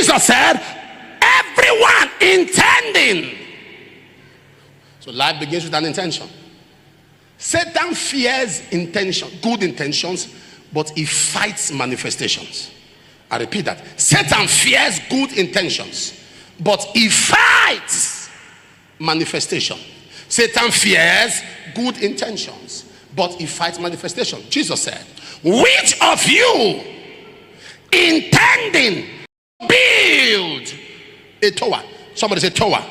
Jesus said, everyone intending. So life begins with an intention. Satan fears intention, good intentions, but he fights manifestations. I repeat that. Satan fears good intentions, but he fights manifestation. Satan fears good intentions, but he fights manifestation. Jesus said, which of you intending build a tower? Somebody say tower.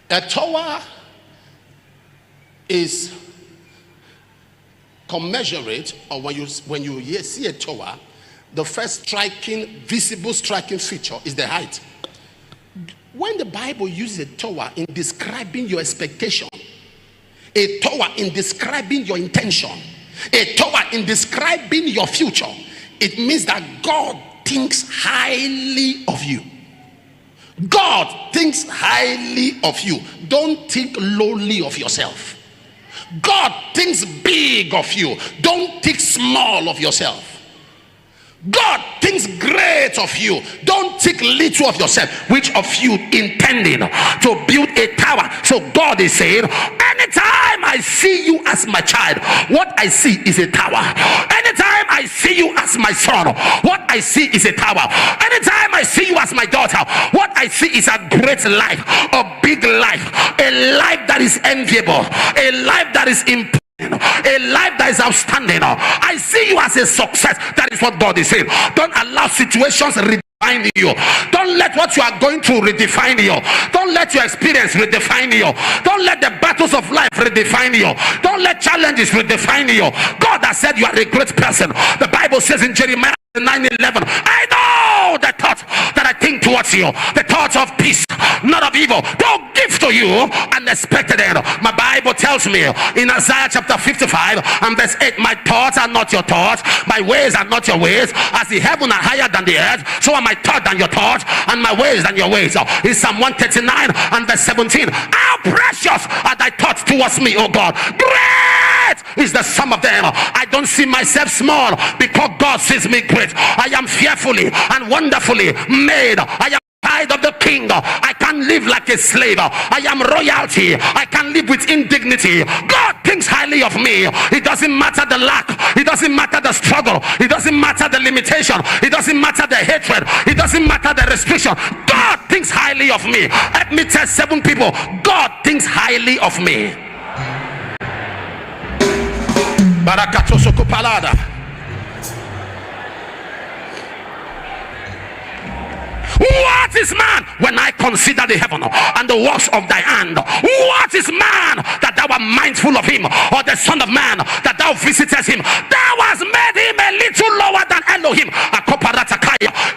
A tower is commensurate, or when you see a tower, the first visible striking feature is the height. When the Bible uses a tower in describing your expectation, a tower in describing your intention, a tower in describing your future, it means that God thinks highly of you. God thinks highly of you. Don't think lowly of yourself. God thinks big of you. Don't think small of yourself. God thinks great of you. Don't think little of yourself. Which of you intending to build a tower? So God is saying, anytime I see you as my child, what I see is a tower. Anytime I see you as my son, what I see is a tower. Anytime I see you as my daughter, what I see is a great life, a big life, a life that is enviable, a life that is important, a life that is outstanding. I see you as a success. That is what God is saying. Don't allow situations redefine you. Don't let what you are going through redefine you. Don't let your experience redefine you. Don't let the battles of life redefine you. Don't let challenges redefine you. God has said you are a great person. The Bible says in Jeremiah 9:11, I know the thought that I think towards you, the thoughts of peace, not of evil, don't give to you an expected end. My Bible tells me in Isaiah chapter 55 and verse 8, my thoughts are not your thoughts, my ways are not your ways. As the heaven are higher than the earth, so are my thoughts than your thoughts, and my ways than your ways. In Psalm 139 and verse 17, how precious are thy thoughts towards me, O God. Great is the sum of them. I don't see myself small, because God sees me great. I am fearfully and wonderfully made. I am child of the king. I can't live like a slave. I am royalty. I can live with indignity. God thinks highly of me. It doesn't matter the lack. It doesn't matter the struggle. It doesn't matter the limitation. It doesn't matter the hatred. It doesn't matter the restriction. God thinks highly of me. Let me tell 7 people, God thinks highly of me. Barakatosoko palada. What is man when I consider the heaven and the works of thy hand? What is man that thou art mindful of him, or the son of man that thou visitest him? Thou hast made him a little lower than Elohim.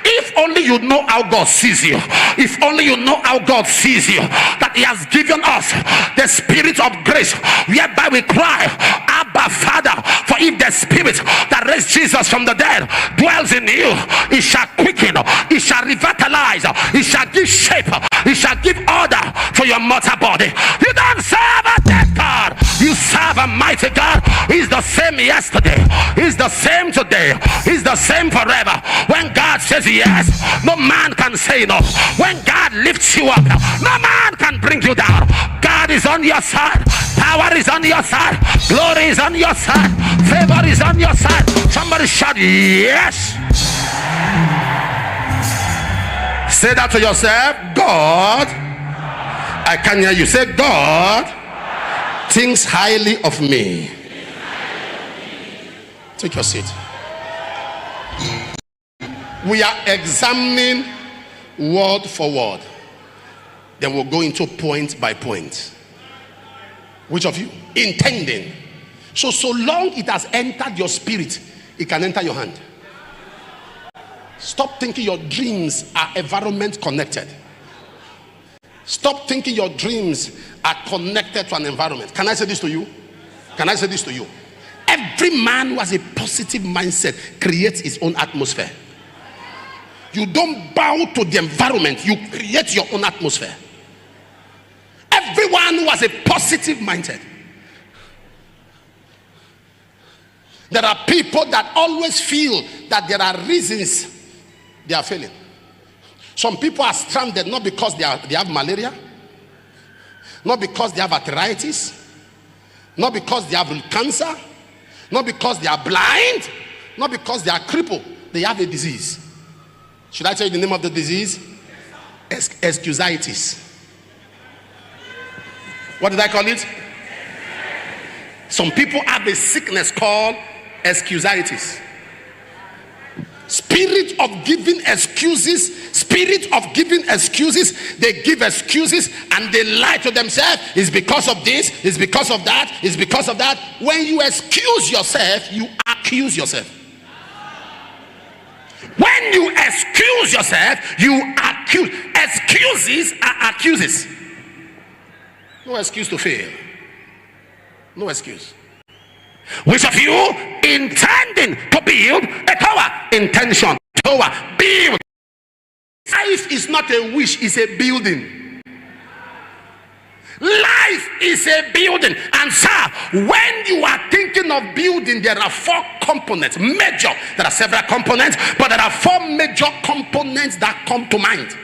If only you know how God sees you. If only you know how God sees you. That he has given us the spirit of grace, whereby we cry, Abba Father. For if the spirit that raised Jesus from the dead dwells in you, it shall quicken, it shall revitalize, it shall give shape, it shall give order to your mortal body. You don't serve a dead God, you serve a mighty God. He's the same yesterday, he's the same today, he's the same forever. When God says yes, no man can say no. When God lifts you up, no man can bring you down. God is on your side, power is on your side, glory is on your side, favor is on your side. Somebody shout yes. Say that to yourself. God, I can hear you. Say, God thinks highly of me. Take your seat. We are examining word for word. Then we'll go into point by point. Which of you? Intending. So long it has entered your spirit, it can enter your hand. Stop thinking your dreams are environment connected. Stop thinking your dreams are connected to an environment. Can I say this to you? Can I say this to you? Every man who has a positive mindset creates his own atmosphere. You don't bow to the environment, you create your own atmosphere. Everyone who has a positive mindset. There are people that always feel that there are reasons They are failing. Some people are stranded not because they have malaria, not because they have arthritis, not because they have cancer, not because they are blind, not because they are crippled. They have a disease. Should I tell you the name of the disease? Excusitis. What did I call it? Some people have a sickness called excusitis. Spirit of giving excuses. They give excuses and they lie to themselves. It's because of this, it's because of that, it's because of that. When you excuse yourself, you accuse yourself. When you excuse yourself, you accuse. Excuses are accuses. No excuse to fail. No excuse. Which of you intending to build a tower? Intention. Tower. Build. Life is not a wish, it's a building. Life is a building. And sir, when you are thinking of building, there are 4 components. Major. There are several components, but there are 4 major components that come to mind.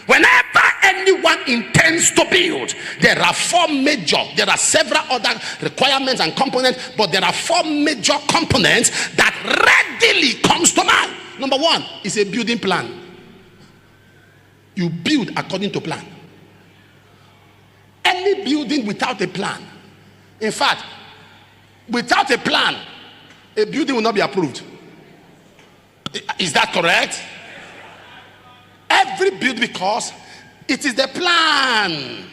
Whenever anyone intends to build, there are 4 major. There are several other requirements and components, but there are 4 major components that readily comes to mind. Number 1 is a building plan. You build according to plan. Any building without a plan, in fact, without a plan, a building will not be approved. Is that correct? Every build, because it is the plan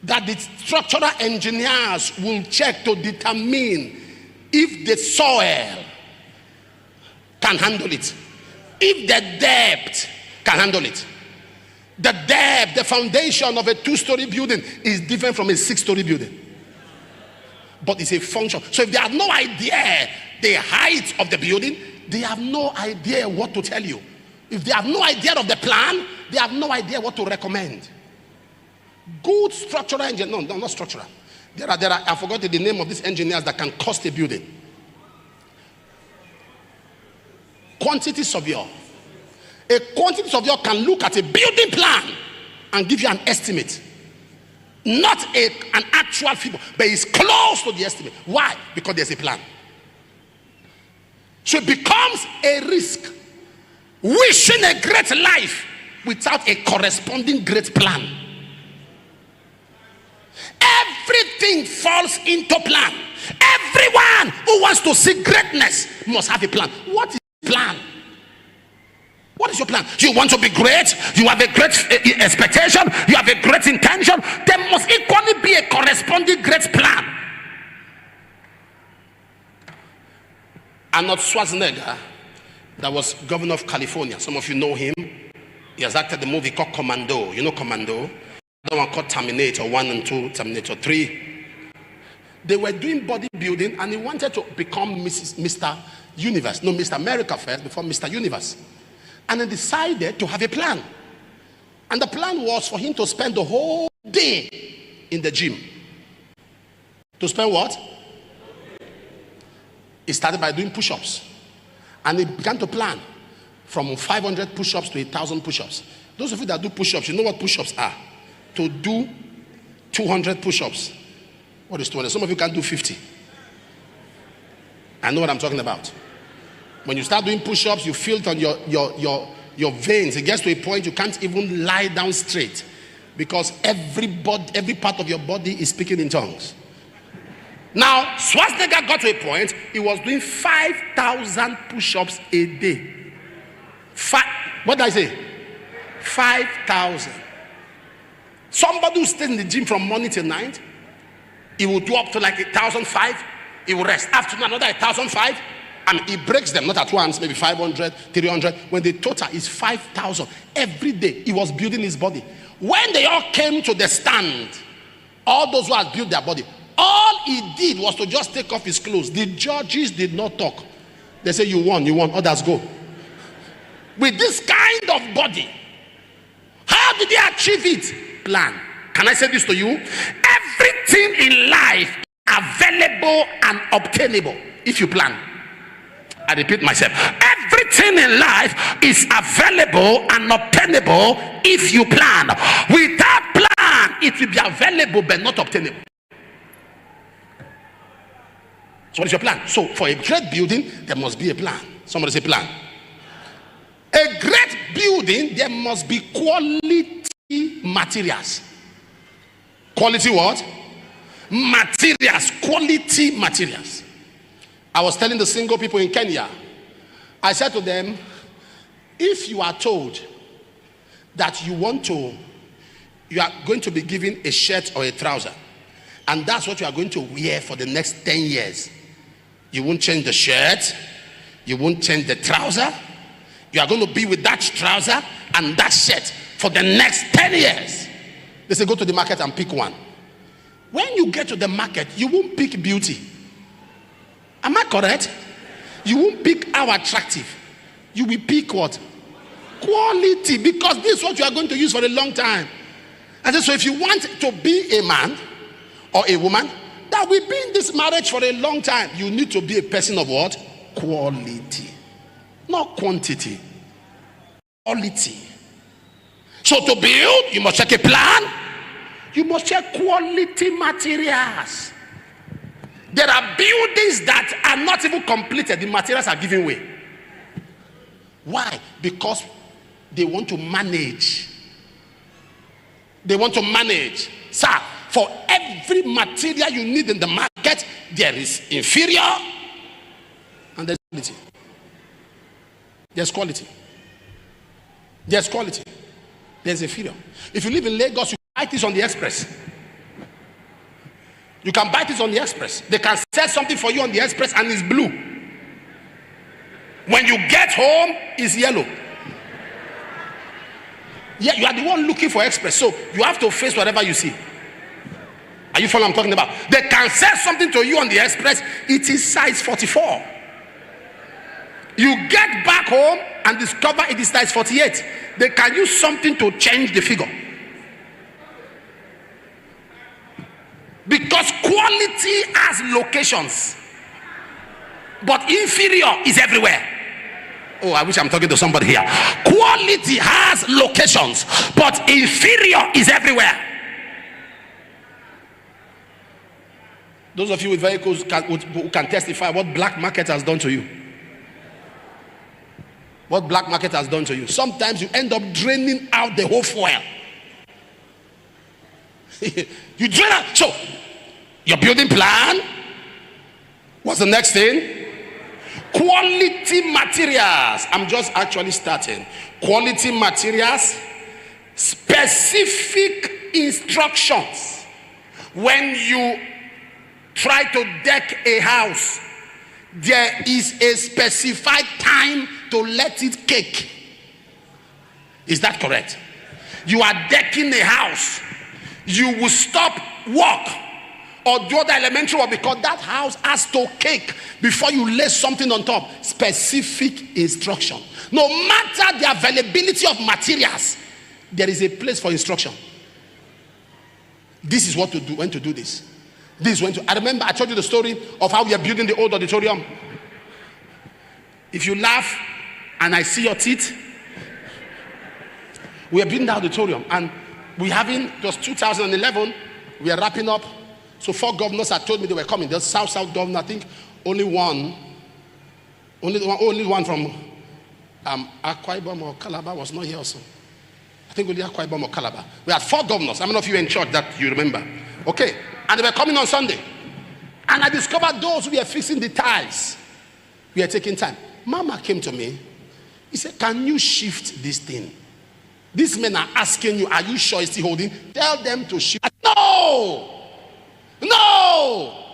that the structural engineers will check to determine if the soil can handle it, if the depth can handle it. The depth, the foundation of a 2-story building is different from a 6-story building, but it's a function. So if they have no idea the height of the building, they have no idea what to tell you. If they have no idea of the plan, they have no idea what to recommend. Good structural engineer, no, not structural. There are, I forgot the name of these engineers that can cost a building. Quantity surveyor. A quantity surveyor can look at a building plan and give you an estimate. Not an actual figure, but it's close to the estimate. Why? Because there's a plan. So it becomes a risk. Wishing a great life without a corresponding great plan. Everything falls into plan. Everyone who wants to see greatness must have a plan. What is the plan? What is your plan? You want to be great? You have a great expectation? You have a great intention? There must equally be a corresponding great plan. Arnold Schwarzenegger, that was governor of California. Some of you know him. He has acted the movie called Commando. You know Commando? The one called Terminator 1 and 2, Terminator 3. They were doing bodybuilding and he wanted to become Mr. Universe. No, Mr. America first before Mr. Universe. And he decided to have a plan. And the plan was for him to spend the whole day in the gym. To spend what? He started by doing push-ups. And he began to plan from 500 push-ups to 1,000 push-ups. Those of you that do push-ups, you know what push-ups are. To do 200 push-ups. What is 200? Some of you can do 50. I know what I'm talking about. When you start doing push-ups, you feel it on your veins. It gets to a point you can't even lie down straight because every part of your body is speaking in tongues. Now, Schwarzenegger got to a point, he was doing 5,000 push-ups a day. What did I say? 5,000. Somebody who stays in the gym from morning till night, he will do up to like 1,005. He will rest. Afternoon, another 1,005. And he breaks them, not at once, maybe 500, 300. When the total is 5,000 every day, he was building his body. When they all came to the stand, all those who had built their body, all he did was to just take off his clothes. The judges did not talk. They say, you won, others go. With this kind of body, how did they achieve it? Plan. Can I say this to you? Everything in life is available and obtainable if you plan. I repeat myself. Every Everything in life is available and obtainable if you plan. Without plan, it will be available but not obtainable. So what is your plan? So for a great building, there must be a plan. Somebody say plan. A great building, there must be quality materials. Quality what? Materials. Quality materials. I was telling the single people in Kenya, I said to them, if you are told that you are going to be given a shirt or a trouser, and that's what you are going to wear for the next 10 years, you won't change the shirt, you won't change the trouser, you are going to be with that trouser and that shirt for the next 10 years. They say go to the market and pick one. When you get to the market, you won't pick beauty. Am I correct? You won't pick how attractive. You will pick what? Quality, because this is what you are going to use for a long time. I said, so if you want to be a man or a woman that will be in this marriage for a long time, you need to be a person of what? Quality. Not quantity. Quality. So to build, you must check a plan. You must check quality materials. There are buildings that are not even completed. The materials are giving way. Why? Because they want to manage. They want to manage. Sir, for every material you need in the market, there is inferior and there's quality. There's quality. There's quality. There's inferior. If you live in Lagos, you can buy this on the express. You can buy this on the express. They can sell something for you on the express and it's blue. When you get home, it's yellow. Yeah, you are the one looking for express, so you have to face whatever you see. Are you following what I'm talking about? They can sell something to you on the express. It is size 44. You get back home and discover it is size 48. They can use something to change the figure. Because quality has locations, but inferior is everywhere. Oh, I wish I'm talking to somebody here. Quality has locations, but inferior is everywhere. Those of you with vehicles who can testify what black market has done to you. What black market has done to you. Sometimes you end up draining out the whole fuel. You drain out. So, your building plan. What's the next thing? Quality materials. I'm just actually starting. Quality materials. Specific instructions. When you try to deck a house, there is a specified time to let it cake. Is that correct? You are decking a house. You will stop work or do other elementary work because that house has to cake before you lay something on top. Specific instruction. No matter the availability of materials, there is a place for instruction. This is what to do, when to do this. This is when to. I remember I told you the story of how we are building the old auditorium. If you laugh and I see your teeth, we are building the auditorium and we having, it was 2011, we are wrapping up. So 4 governors had told me they were coming. The South governor, I think only one from Akwa Ibom or Calabar was not here also. I think only Akwa Ibom or Calabar. We had 4 governors. How many of you in church that you remember? Okay. And they were coming on Sunday. And I discovered those who were fixing the tiles. We are taking time. Mama came to me. He said, can you shift this thing? These men are asking you, are you sure it's still holding? Tell them to shift. No! No!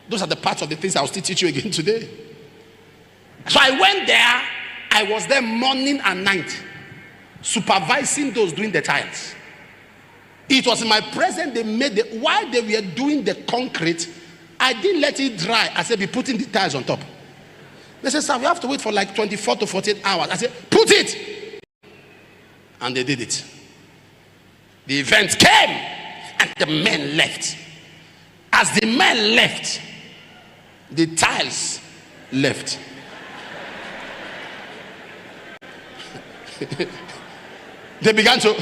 Those are the parts of the things I'll still teach you again today. So I went there. I was there morning and night, supervising those doing the tiles. It was in my presence they made the, while they were doing the concrete, I didn't let it dry. I said, be putting the tiles on top. They said, sir, we have to wait for like 24 to 48 hours. I said, put it. And they did it. The event came and the men left. As the men left, the tiles left. They began to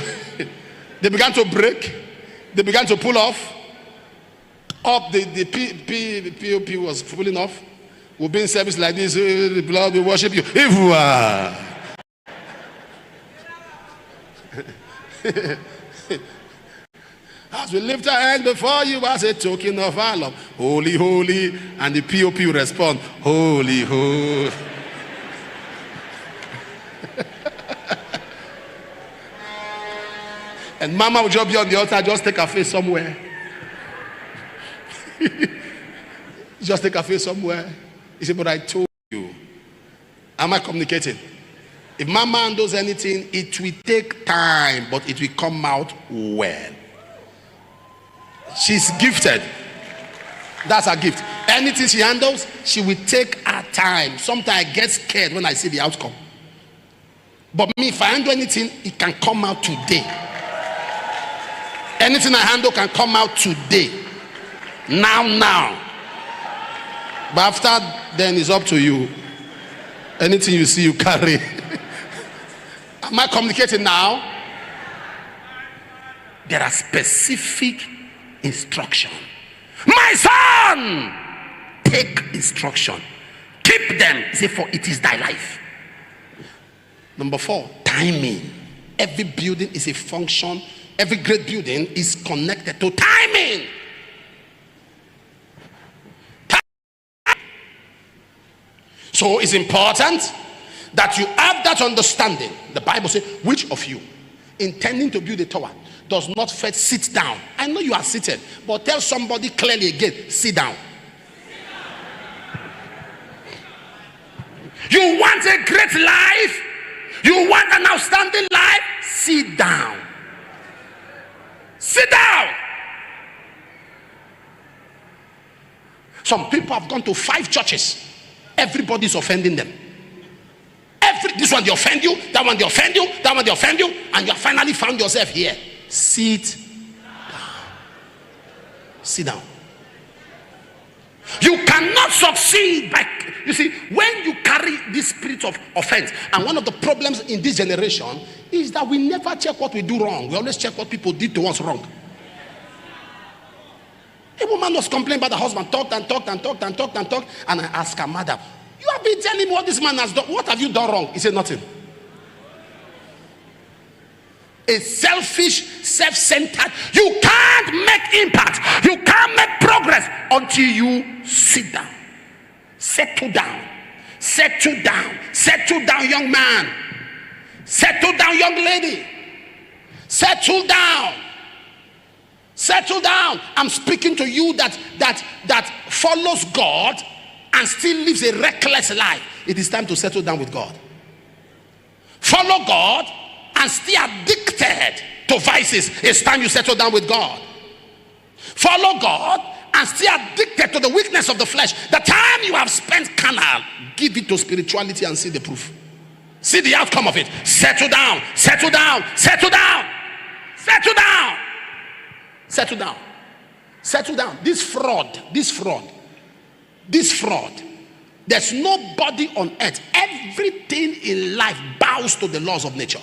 they began to break. They began to pull off. Up the POP was pulling off. We'll be in service like this. Lord, we worship you. As we lift our hand before you as a token of our love, holy, holy, and the POP will respond, holy, holy. And Mama will just be on the altar, just take her face somewhere. Just take her face somewhere. He said, but I told you. Am I communicating? If Mama does anything, it will take time, but it will come out well. She's gifted. That's her gift. Anything she handles, she will take her time. Sometimes I get scared when I see the outcome. But me, if I handle anything, it can come out today. Anything I handle can come out today. Now. But after then, it's up to you. Anything you see, you carry. Am I communicating now? There are specific instruction. My son, take instruction. Keep them. Say, for it is thy life. Number 4, timing. Every building is a function. Every great building is connected to timing. So it's important that you have that understanding. The Bible says, which of you, intending to build a tower, does not first sit down? I know you are seated, but tell somebody clearly again, sit down. You want a great life? You want an outstanding life? Sit down. Sit down. Some people have gone to 5 churches. Everybody's offending them. This one they offend you, that one they offend you, that one they offend you, and you have finally found yourself here. Sit down. Sit down. You cannot succeed by, you see, when you carry this spirit of offense. And one of the problems in this generation is that we never check what we do wrong. We always check what people did to us wrong. A woman was complaining about the husband, talked. And I asked her, madam, you have been telling me what this man has done. What have you done wrong? He said, nothing. A selfish, self-centered. You can't make impact. You can't make progress until you sit down. Settle down. Settle down. Settle down, young man. Settle down, young lady. Settle down. Settle down. I'm speaking to you that follows God and still lives a reckless life. It is time to settle down with God. Follow God and still addicted to vices. It's time you settle down with God. Follow God and still addicted to the weakness of the flesh. The time you have spent carnal, give it to spirituality and see the proof. See the outcome of it. Settle down. Settle down. Settle down. Settle down. Settle down. Settle down. This fraud. There's nobody on earth. Everything in life bows to the laws of nature.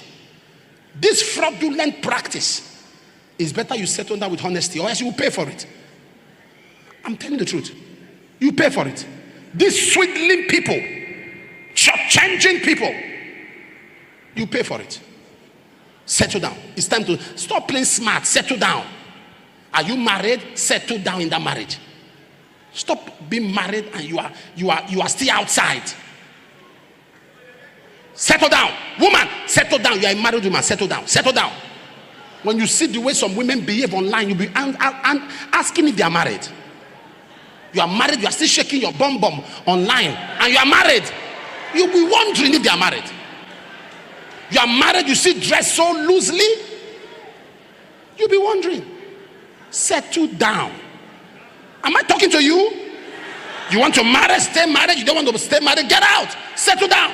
This fraudulent practice is better you settle down with honesty, or else you will pay for it. I'm telling the truth. You pay for it. These swindling people, changing people, you pay for it. Settle down. It's time to stop playing smart. Settle down. Are you married? Settle down in that marriage. Stop being married and you are still outside. Settle down. Woman, settle down. You are a married woman. Settle down. Settle down. When you see the way some women behave online, you'll be asking if they are married. You are married, you are still shaking your bum online, and you are married. You'll be wondering if they are married. You are married, you see dress so loosely. You'll be wondering. Settle down. Am I talking to you? You want to marry, stay married. You don't want to stay married, get out. Settle down.